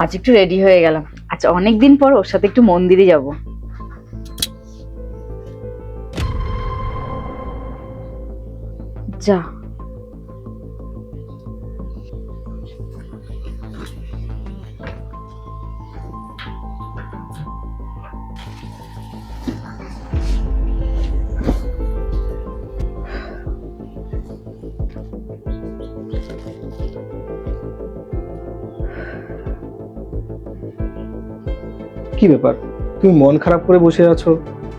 আজ একটু রেডি হয়ে গেলাম। আচ্ছা, অনেকদিন পর ওর সাথে একটু মন্দিরে যাব। যা। কি ব্যাপার, তুমি মন খারাপ করে বসে আছো?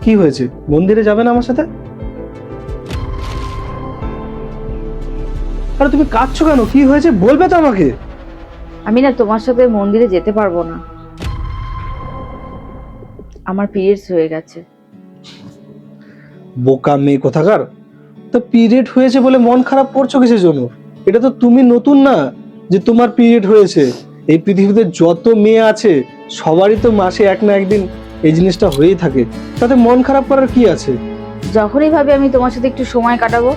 কি হয়েছে? মন্দিরে যাবে না আমার সাথে? আরে তুমি কাঁদছো কেন? কি হয়েছে বলবে তো আমাকে। আমি না তোমার সাথে মন্দিরে যেতে পারবো না। আমার পিরিয়ডস হয়ে গেছে। বোকা মেয়ে কোথাকার! তো পিরিয়ড হয়েছে বলে মন খারাপ করছো কিসের জন্য? এটা তো তুমি নতুন না যে তোমার পিরিয়ড হয়েছে। এই পৃথিবীতে যত মেয়ে আছে সবারই তো মাসে এক না একদিন এই জিনিসটা হয়েই থাকে। তাতে মন খারাপ করার কি আছে? যখনই ভাবি আমি তোমার সাথে একটু সময় কাটাবো,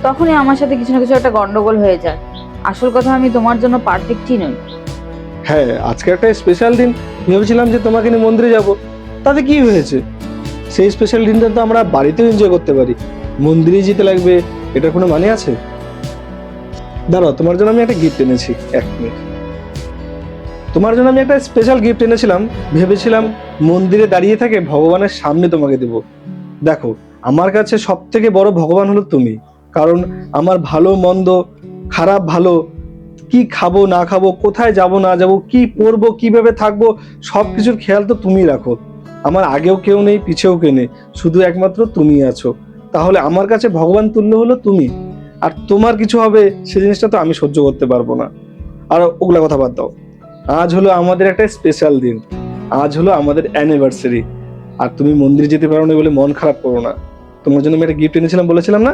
তখনই আমার সাথে কিছু না কিছু একটা গন্ডগোল হয়ে যায়। আসল কথা, আমি তোমার জন্য পারফেক্টই নই। হ্যাঁ, আজকে একটা স্পেশাল দিন, ভেবেছিলাম যে তোমাকে নিয়ে মন্দিরে যাব। তাতে কি হয়েছে? সেই স্পেশাল দিনটা তো আমরা বাড়িতেও এনজয় করতে পারি। মন্দিরে যেতে লাগবে এটার কোনো মানে আছে? দাঁড়াও, তোমার জন্য আমি একটা গিফট এনেছি। এক মিনিট। তোমার জন্য আমি একটা স্পেশাল গিফট এনেছিলাম, ভেবেছিলাম মন্দিরে দাঁড়িয়ে থাকে ভগবানের সামনে তোমাকে দেব। দেখো, আমার কাছে সব থেকে বড় ভগবান হলো তুমি। কারণ আমার ভালো মন্দ, খারাপ ভালো, কি খাবো না খাবো, কোথায় যাব না যাব, কি পরবো কিভাবে থাকবো, সবকিছুর খেয়াল তো তুমি রাখো। আমার আগেও কেউ নেই, পিছেও কেউ নেই, শুধু একমাত্র তুমি আছো। তাহলে আমার কাছে ভগবান তুল্য হলো তুমি। আর তোমার কিছু হবে সে জিনিসটা তো আমি সহ্য করতে পারবো না। আর ওগুলা কথা বাদ দাও। আজ হলো আমাদের একটা স্পেশাল দিন। আজ হলো আমাদের অ্যানিভার্সারি। আর তুমি মন্দিরে যেতে পারো না বলে মন খারাপ করো না। তোমার জন্য আমি একটা গিফট এনেছিলাম, বলেছিলাম না?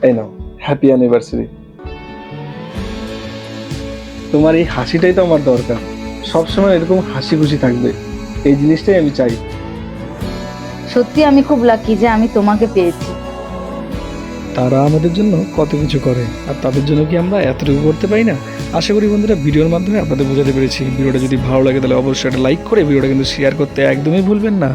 এই নাও, হ্যাপি অ্যানিভার্সারি। তোমার এই হাসিটাই তো আমার দরকার। সবসময় এরকম হাসি খুশি থাকবে, এই জিনিসটাই আমি চাই। সত্যি আমি খুব লাকি যে আমি তোমাকে পেয়েছি। তারা আমাদের জন্য কত কিছু করে, আর তাদের জন্য কি আমরা এতটুকু করতে পারি না? আশা করি বন্ধুরা ভিডিওর মাধ্যমে আপনাদের বোঝাতে পেরেছি। ভিডিওটা যদি ভালো লাগে তাহলে অবশ্যই একটা লাইক করে ভিডিওটা কিন্তু শেয়ার করতে একদমই ভুলবেন না।